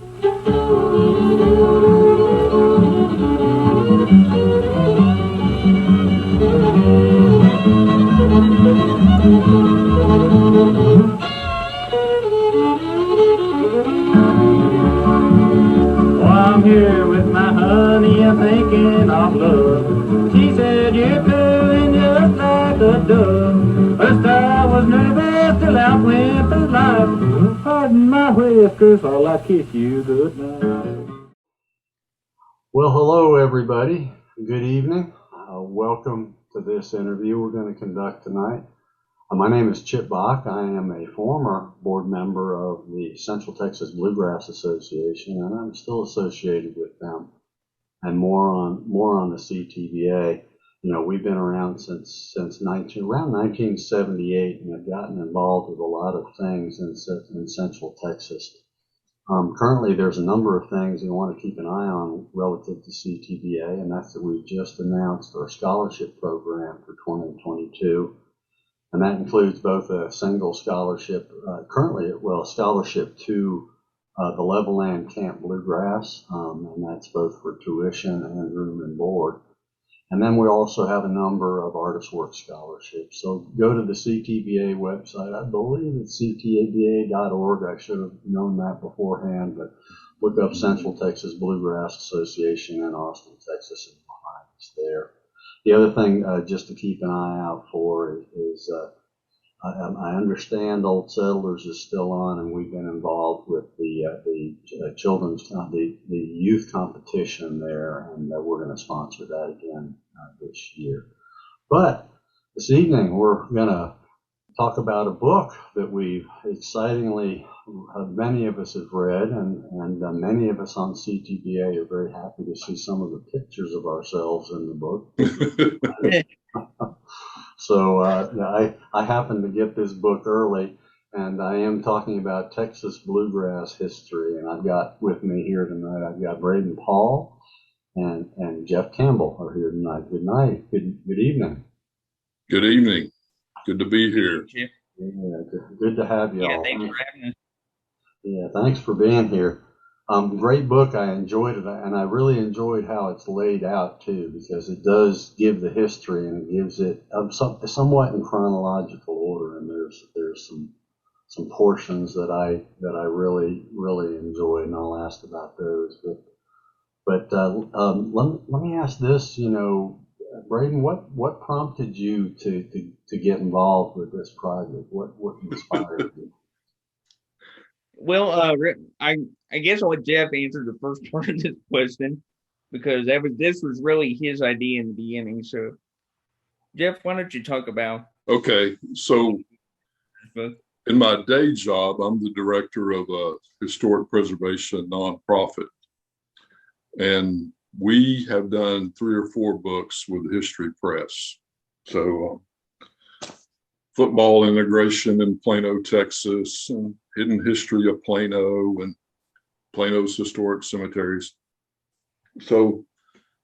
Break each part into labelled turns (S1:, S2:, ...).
S1: I'm here with my honey, I'm thinking of love. She said you're doing just like a dove. First I was nervous till I went through life. Pardon my whiskers while I kiss you goodnight.
S2: Well, hello everybody. Good evening. Welcome to this interview we're going to conduct tonight. My name is Chip Bach. I am a former board member of the Central Texas Bluegrass Association, and I'm still associated with them. And more on the CTBA. You know, we've been around since around 1978, and have gotten involved with a lot of things in Central Texas. Currently, there's a number of things you want to keep an eye on relative to CTBA, and that's that we've just announced our scholarship program for 2022. And that includes both a single scholarship, a scholarship to the Levelland Camp Bluegrass, and that's both for tuition and room and board. And then we also have a number of artist work scholarships. So go to the CTBA website. I believe it's ctba.org. I should have known that beforehand, but look up Central Texas Bluegrass Association in Austin, Texas, and behind us there. The other thing just to keep an eye out for is I understand Old Settlers is still on, and we've been involved with the youth competition there, and we're going to sponsor that again this year. But this evening we're going to talk about a book that we've excitingly, many of us have read, and many of us on CTBA are very happy to see some of the pictures of ourselves in the book. So I happened to get this book early, and I am talking about Texas Bluegrass History. And I've got with me here tonight, I've got Braeden Paul and Jeff Campbell are here tonight. Good night. Good evening.
S3: Good evening. Good to be here.
S2: Yeah, good to have you all.
S4: Yeah, thanks for having us.
S2: Yeah, thanks for being here. Great book. I enjoyed it, and I really enjoyed how it's laid out too, because it does give the history, and it gives it somewhat in chronological order. And there's some portions that I really enjoyed, and I'll ask about those. But let me ask this. You know, Braeden, what prompted you to get involved with this project? What inspired you?
S4: Well, I guess I'll let Jeff answer the first part of this question, because this was really his idea in the beginning. So, Jeff, why don't you talk about?
S3: Okay, so in my day job, I'm the director of a historic preservation nonprofit, and we have done 3 or 4 books with the History Press. So, football integration in Plano, Texas, and hidden history of Plano and Plano's historic cemeteries. So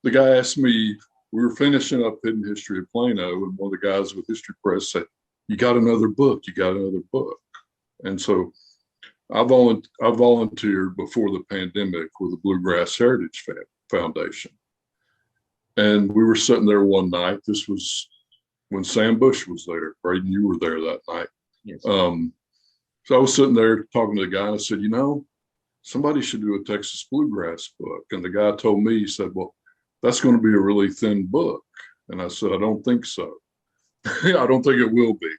S3: the guy asked me, we were finishing up hidden history of Plano, and one of the guys with History Press said, you got another book. And so I volunteered before the pandemic with the Bluegrass Heritage Foundation. And we were sitting there one night. This was when Sam Bush was there. Braeden, you were there that night.
S4: Yes.
S3: So I was sitting there talking to the guy, and I said, you know, somebody should do a Texas Bluegrass book. And the guy told me, he said, well, that's going to be a really thin book. And I said, I don't think so. I don't think it will be.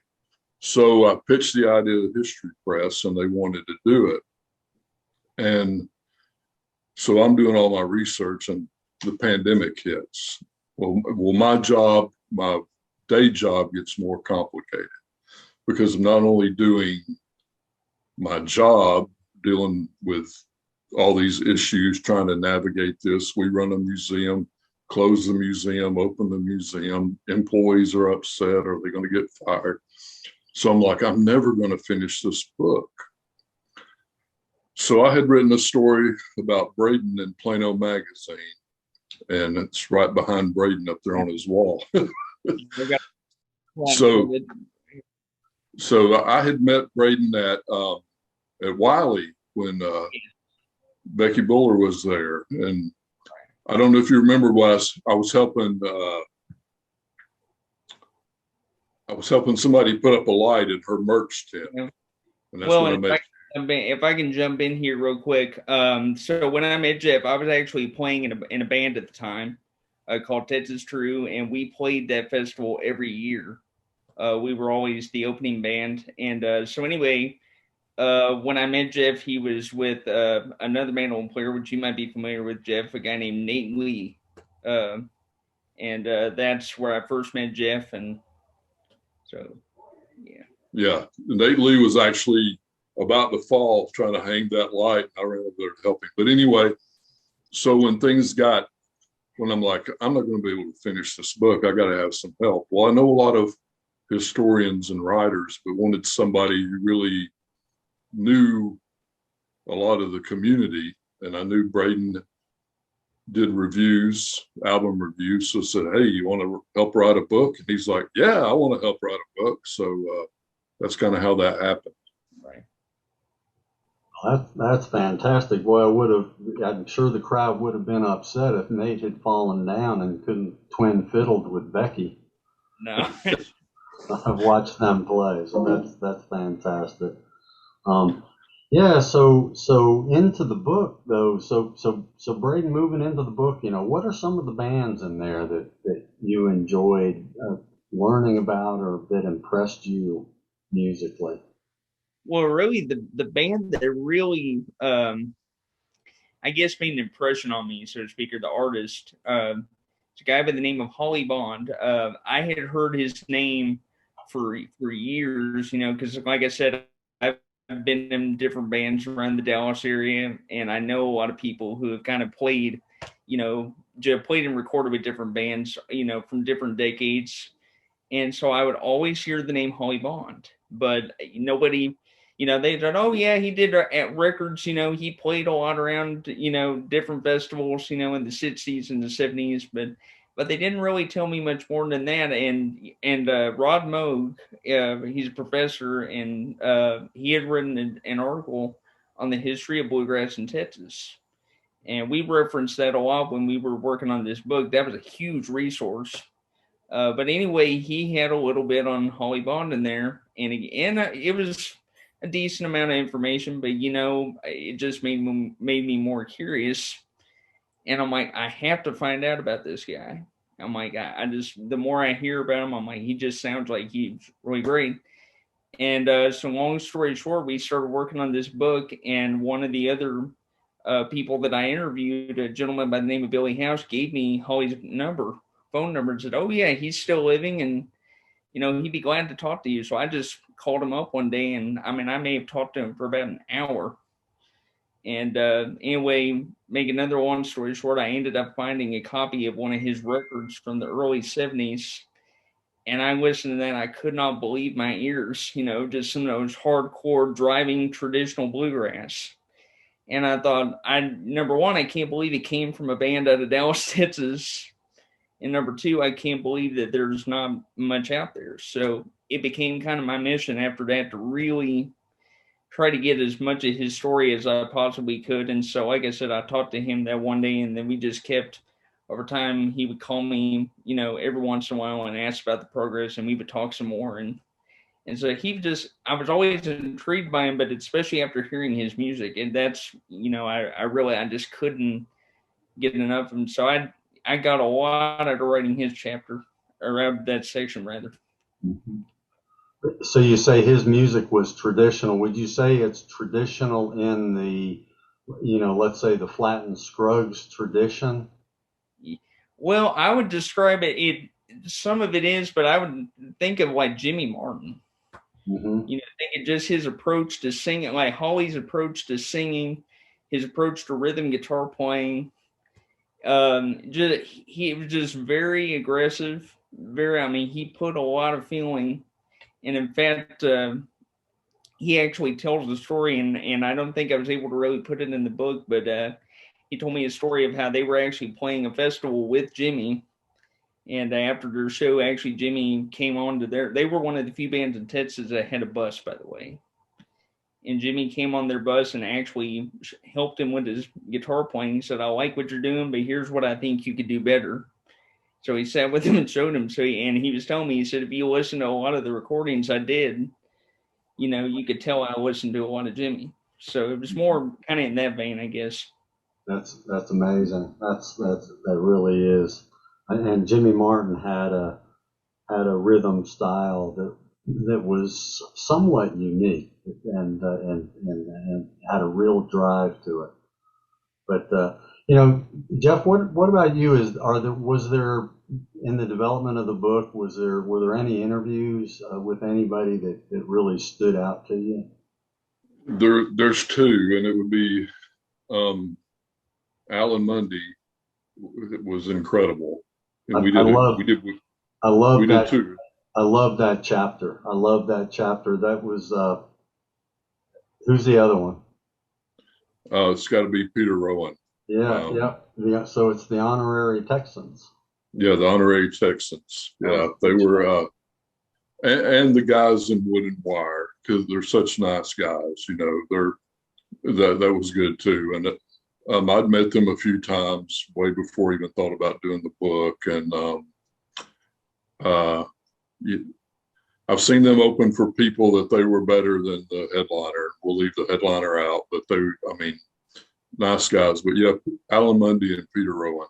S3: So I pitched the idea to the History Press, and they wanted to do it. And so I'm doing all my research, and the pandemic hits. Well, my day job gets more complicated, because I'm not only doing my job, dealing with all these issues, trying to navigate this. We run a museum, close the museum, open the museum. Employees are upset. Are they going to get fired? So I'm like, I'm never going to finish this book. So I had written a story about Braeden in Plano magazine, and it's right behind Braeden up there on his wall. So I had met Braeden at Wiley when Becky Buller was there. And I don't know if you remember, Wes, I was helping somebody put up a light in her merch tent.
S4: Yeah.
S3: And that's
S4: Well,
S3: when I met.
S4: if I can jump in here real quick. So when I met Jeff, I was actually playing in a band at the time called Texas True, and we played that festival every year. We were always the opening band. And so anyway, when I met Jeff, he was with another mandolin player, which you might be familiar with, Jeff, a guy named Nate Lee. And that's where I first met Jeff. And so, yeah.
S3: Yeah, Nate Lee was actually about to fall trying to hang that light. I ran over there to help him. But anyway, so when I'm like, I'm not going to be able to finish this book, I got to have some help. Well, I know a lot of historians and writers, but wanted somebody who really knew a lot of the community. And I knew Braeden did reviews, album reviews. So I said, hey, you want to help write a book? And he's like, yeah, I want to help write a book. So that's kind of how that happened.
S4: Right.
S2: That's fantastic. Boy, I'm sure the crowd would have been upset if Nate had fallen down and couldn't twin fiddled with Becky.
S4: No.
S2: I've watched them play, so that's fantastic. Yeah, so into the book though. So Braeden, moving into the book, what are some of the bands in there that you enjoyed learning about or that impressed you musically?
S4: Well, really, the band that really, I guess, made an impression on me, so to speak, or the artist, it's a guy by the name of Holly Bond. I had heard his name for years, because, like I said, I've been in different bands around the Dallas area, and I know a lot of people who have kind of played, played and recorded with different bands, from different decades. And so I would always hear the name Holly Bond, but nobody, they thought, oh yeah, he did at records, he played a lot around, different festivals, in the 60s and the 70s, but they didn't really tell me much more than that. And Rod Moog, he's a professor, and he had written an article on the history of bluegrass in Texas. And we referenced that a lot when we were working on this book. That was a huge resource. But anyway, he had a little bit on Holly Bond in there, and it was a decent amount of information, but it just made me more curious. And I'm like, I have to find out about this guy. I'm like, I just, the more I hear about him, I'm like, he just sounds like he's really great. And so long story short, we started working on this book, and one of the other people that I interviewed, a gentleman by the name of Billy House, gave me Holly's phone number, and said, oh yeah, he's still living, and he'd be glad to talk to you. So I just called him up one day, and I may have talked to him for about an hour. And anyway, make another long story short, I ended up finding a copy of one of his records from the early 70s. And I listened to that. I could not believe my ears, just some of those hardcore driving traditional bluegrass. And I thought, number one, I can't believe it came from a band out of Dallas, Texas. And number two, I can't believe that there's not much out there. So it became kind of my mission after that to really try to get as much of his story as I possibly could. And so, like I said, I talked to him that one day, and then we just kept, over time, he would call me, every once in a while and ask about the progress, and we would talk some more. And so I was always intrigued by him, but especially after hearing his music. And that's, I just couldn't get enough of him. So I got a lot out of writing his chapter, or out of that section rather.
S2: Mm-hmm. So you say his music was traditional. Would you say it's traditional in the, let's say the Flatt and Scruggs tradition?
S4: Well, I would describe it, some of it is, but I would think of like Jimmy Martin.
S2: Mm-hmm.
S4: Think of just his approach to singing, like Holly's approach to singing, his approach to rhythm guitar playing. He was just very aggressive. He put a lot of feeling. And in fact, he actually tells the story, and I don't think I was able to really put it in the book, but he told me a story of how they were actually playing a festival with Jimmy. And after their show, actually, Jimmy came on to they were one of the few bands in Texas that had a bus, by the way. and Jimmy came on their bus and actually helped him with his guitar playing. He said, "I like what you're doing, but here's what I think you could do better." So he sat with him and showed him. And he was telling me, he said, if you listen to a lot of the recordings I did, you could tell I listened to a lot of Jimmy. So it was more kind of in that vein, I guess.
S2: That's amazing. That really is. And Jimmy Martin had a rhythm style that was somewhat unique and had a real drive to it. But Jeff, what about you? Was there in the development of the book, were there any interviews with anybody that really stood out to you?
S3: There's two, and it would be Alan Mundy. It was incredible, and we did too.
S2: I love that chapter. That was who's the other one?
S3: It's got to be Peter Rowan.
S2: Yeah. So it's the honorary Texans.
S3: Yeah, the honorary Texans. Yeah, they were, and the guys in Wood and Wire, because they're such nice guys. That was good too. And I'd met them a few times way before I even thought about doing the book, and I've seen them open for people that they were better than the headliner. We'll leave the headliner out, but nice guys. But yeah, Alan Mundy and Peter Rowan,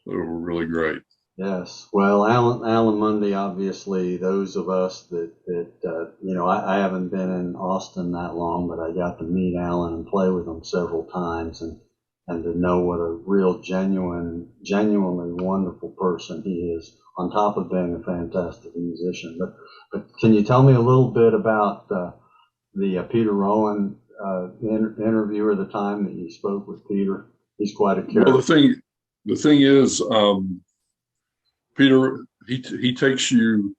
S3: they were really great.
S2: Yes. Well, Alan Mundy, obviously, those of us that I haven't been in Austin that long, but I got to meet Alan and play with him several times, and to know what a real genuinely wonderful person he is, on top of being a fantastic musician. But can you tell me a little bit about the Peter Rowan interview, or the time that you spoke with Peter? He's quite a character.
S3: Well, the thing is, Peter, he takes you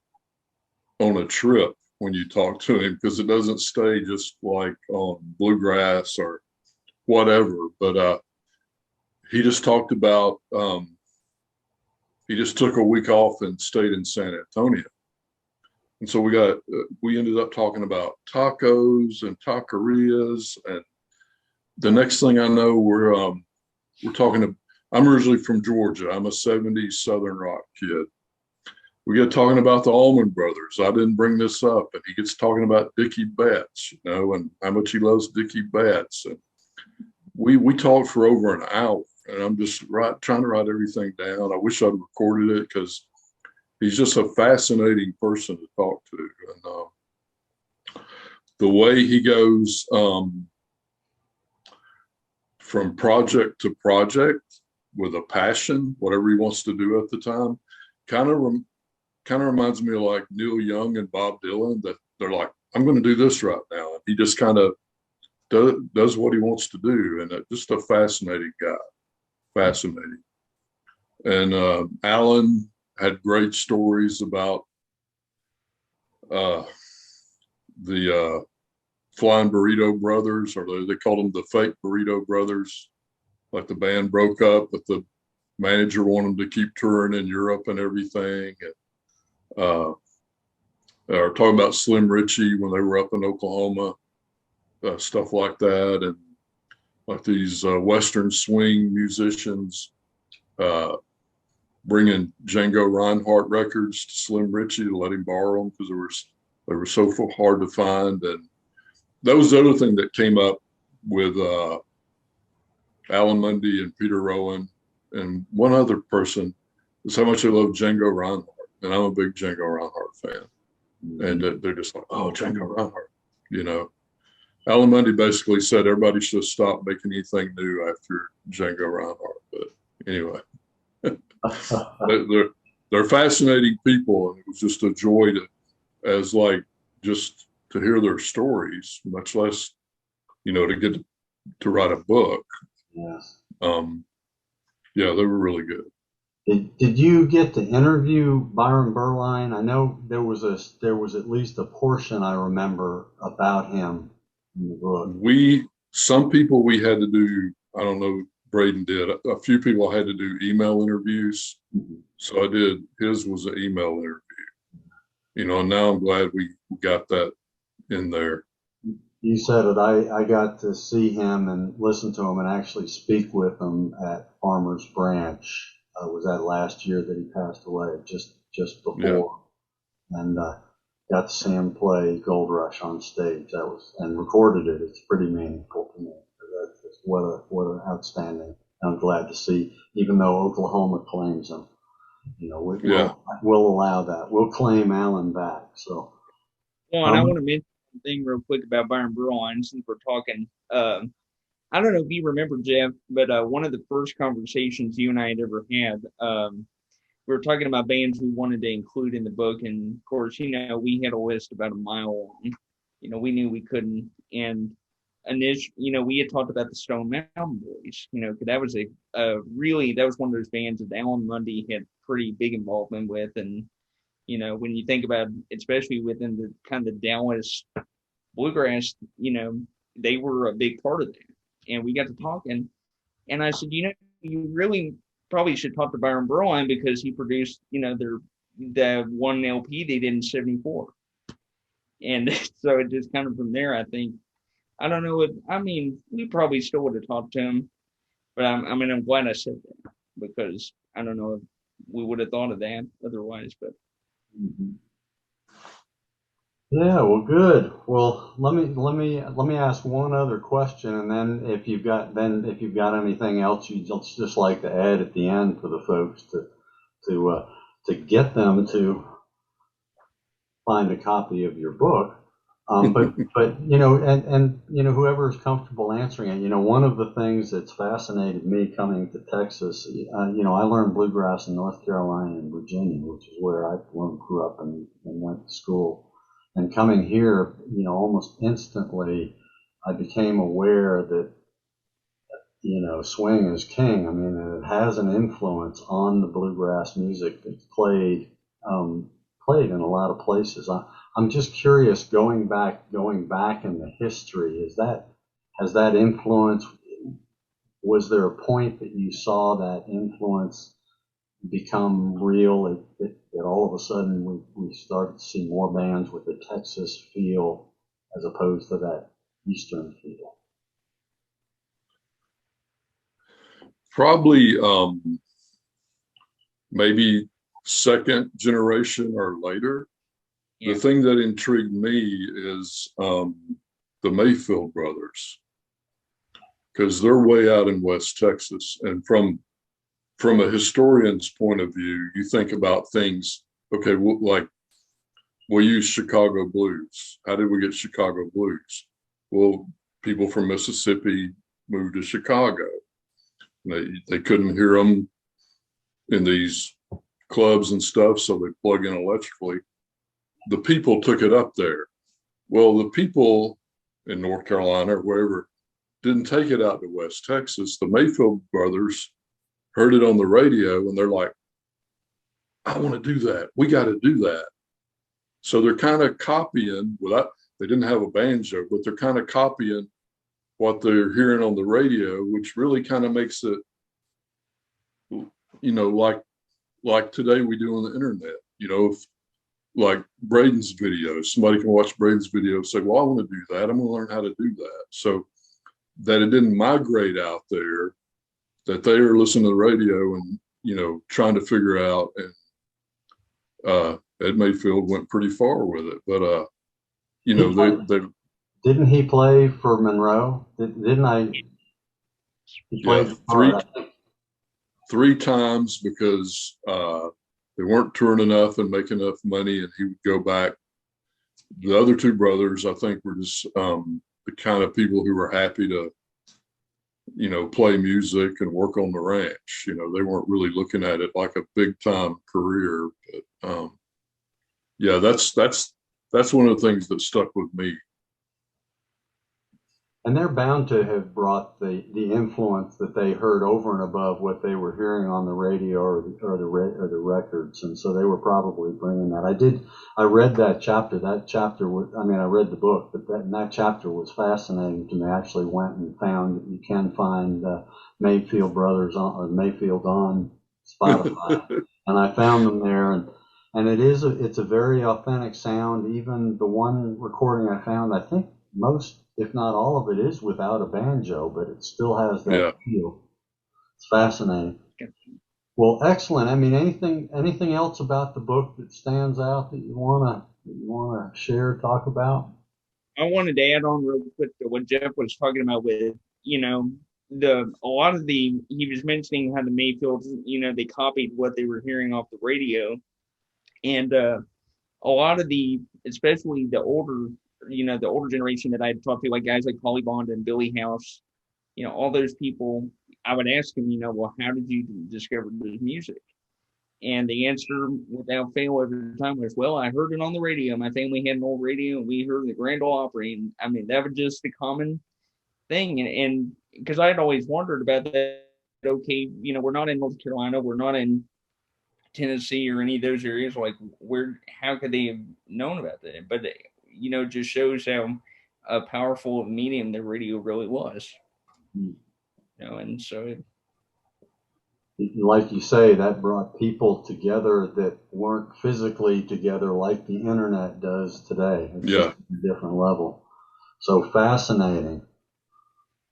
S3: on a trip when you talk to him, because it doesn't stay just like on Bluegrass or whatever. But he just talked about, he just took a week off and stayed in San Antonio. And so we ended up talking about tacos and taquerias. And the next thing I know, we're talking to, I'm originally from Georgia. I'm a 70s Southern rock kid. We get talking about the Allman Brothers. I didn't bring this up, and he gets talking about Dickie Betts, and how much he loves Dickie Betts. And we talked for over an hour, and I'm just trying to write everything down. I wish I'd recorded it, because he's just a fascinating person to talk to. And the way he goes from project to project with a passion, whatever he wants to do at the time, kind of reminds me of like Neil Young and Bob Dylan, that they're like, I'm going to do this right now. And he just kind of does what he wants to do. And just a fascinating guy. Fascinating. And Alan had great stories about the Flying Burrito Brothers, or they called them the fake Burrito Brothers. Like the band broke up, but the manager wanted them to keep touring in Europe and everything. And or talking about Slim Ritchie when they were up in Oklahoma, stuff like that. And like these Western swing musicians bringing Django Reinhardt records to Slim Ritchie to let him borrow them, because they were so hard to find. And that was the other thing that came up with Alan Mundy and Peter Rowan and one other person, is how much they love Django Reinhardt. And I'm a big Django Reinhardt fan. And they're just like, oh, Django Reinhardt, Alan Mundy basically said everybody should stop making anything new after Django Reinhardt. But anyway, they're fascinating people, and it was just a joy just to hear their stories, much less, to get to write a book.
S2: Yes.
S3: Yeah, they were really good.
S2: Did you get to interview Byron Berline? I know there was at least a portion I remember about him in the book. Some people we had to do, I don't know, Braeden did. A few people had to do email interviews. Mm-hmm. So I did. His was an email interview. And now I'm glad we got that in there. you said it. I got to see him and listen to him and actually speak with him at Farmers Branch. Was that last year that he passed away? Just before, yeah. And got to see him play Gold Rush on stage. That was, and recorded it. It's pretty meaningful to me. That's what an outstanding. I'm glad to see, even though Oklahoma claims him. We'll allow that. We'll claim Allen back. So.
S4: Well, and I want to mention one thing real quick about Byron Burrine, since we're talking. I don't know if you remember, Jeff, but one of the first conversations you and I had ever had, we were talking about bands we wanted to include in the book. And of course, we had a list about a mile long. We knew we couldn't. And we had talked about the Stone Mountain Boys, because that was that was one of those bands that Alan Mundy had pretty big involvement with. And, when you think about, especially within the kind of Dallas bluegrass, they were a big part of that. And we got to talking, and I said, you really probably should talk to Byron Burrine, because he produced, the one LP they did in '74. And so it just kind of from there, I think, I don't know. We probably still would have talked to him, but I'm glad I said that, because I don't know if we would have thought of that otherwise, but.
S2: Mm-hmm. Yeah, well, good. Well, let me ask one other question, and then if you've got anything else you'd just like to add at the end for the folks to get them to find a copy of your book. But whoever is comfortable answering it, one of the things that's fascinated me coming to Texas, I learned bluegrass in North Carolina and Virginia, which is where I grew up and went to school. And coming here, almost instantly, I became aware that, swing is king. It has an influence on the bluegrass music that's played in a lot of places. I'm just curious, going back in the history, has that influence, was there a point that you saw that influence become real, that all of a sudden we started to see more bands with the Texas feel as opposed to that Eastern feel?
S3: Probably maybe second generation or later. Yeah. The thing that intrigued me is the Mayfield brothers, because they're way out in West Texas, and from a historian's point of view, you think about things, okay, like we'll use Chicago blues. How did we get Chicago blues? Well, people from Mississippi moved to Chicago. They couldn't hear them in these clubs and stuff, so they plug in electrically. The people took it up there. Well, the people in North Carolina or wherever didn't take it out to West Texas. The Mayfield brothers heard it on the radio, and they're like, I want to do that. We got to do that. So they're kind of copying, they didn't have a banjo, but they're kind of copying what they're hearing on the radio, which really kind of makes it, like today we do on the internet, if, like Braeden's videos, somebody can watch Braeden's video and say, well, I want to do that. I'm going to learn how to do that. So that it didn't migrate out there, that they are listening to the radio and, trying to figure out. And Ed Mayfield went pretty far with it. But,
S2: didn't he play for Monroe? Didn't I? He played
S3: three times, because they weren't touring enough and making enough money, and he would go back. The other two brothers, I think, were just the kind of people who were happy to, play music and work on the ranch. They weren't really looking at it like a big time career. But that's one of the things that stuck with me.
S2: And they're bound to have brought the influence that they heard over and above what they were hearing on the radio or the records, and so they were probably bringing that. I read that chapter. That chapter was, I read the book, but that chapter was fascinating to me. I actually went and found that you can find Mayfield Brothers on Spotify, and I found them there, and it's a very authentic sound. Even the one recording I found, I think most if not all of it, is without a banjo, but it still has that
S3: Yeah.
S2: feel. It's fascinating. Well, excellent. I mean, anything else about the book that stands out that you wanna share, talk about?
S4: I wanted to add on real quick to what Jeff was talking about with, you know, a lot of the he was mentioning how the Mayfields, they copied what they were hearing off the radio, and a lot of especially the older generation that I talked to, like guys like Holly Bond and Billy House, all those people, I would ask them, well, how did you discover this music? And the answer without fail every time was, well, I heard it on the radio. My family had an old radio and we heard the Grand Ole Opry. And I mean, that was just the common thing. And because I had always wondered about that, okay, we're not in North Carolina, we're not in Tennessee or any of those areas. Like, how could they have known about that? But, it just shows how powerful of a medium the radio really was. And so
S2: like you say, that brought people together that weren't physically together like the internet does today. It's just a different level. So fascinating.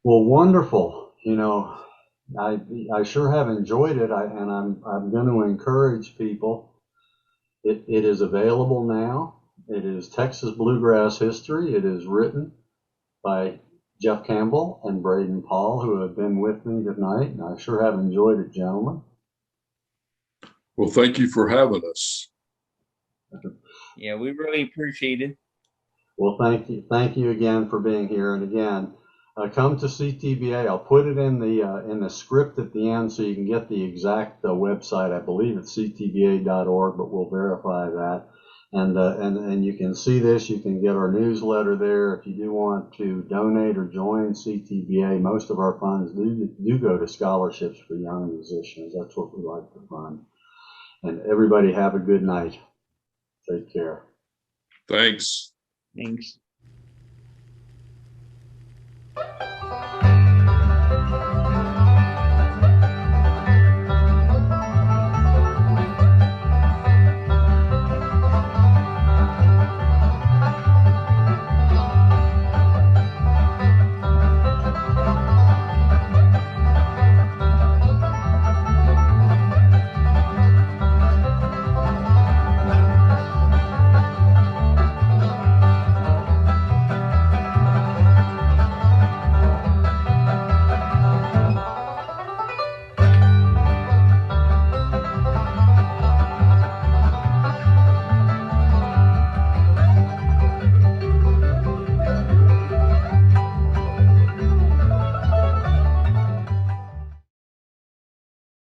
S2: Well, wonderful. I sure have enjoyed it. And I'm going to encourage people. It is available now. It is Texas Bluegrass History. It is written by Jeff Campbell and Braeden Paul, who have been with me tonight, and I sure have enjoyed it, gentlemen.
S3: Well, thank you for having us.
S4: Yeah, we really appreciate it.
S2: Well, thank you again for being here, and again, come to CTBA. I'll put it in the script at the end so you can get the exact website. I believe it's ctba.org, but we'll verify that. And you can see this. You can get our newsletter there. If you do want to donate or join CTBA, most of our funds do go to scholarships for young musicians. That's what we like to fund. And everybody have a good night. Take care.
S3: Thanks.
S4: Thanks.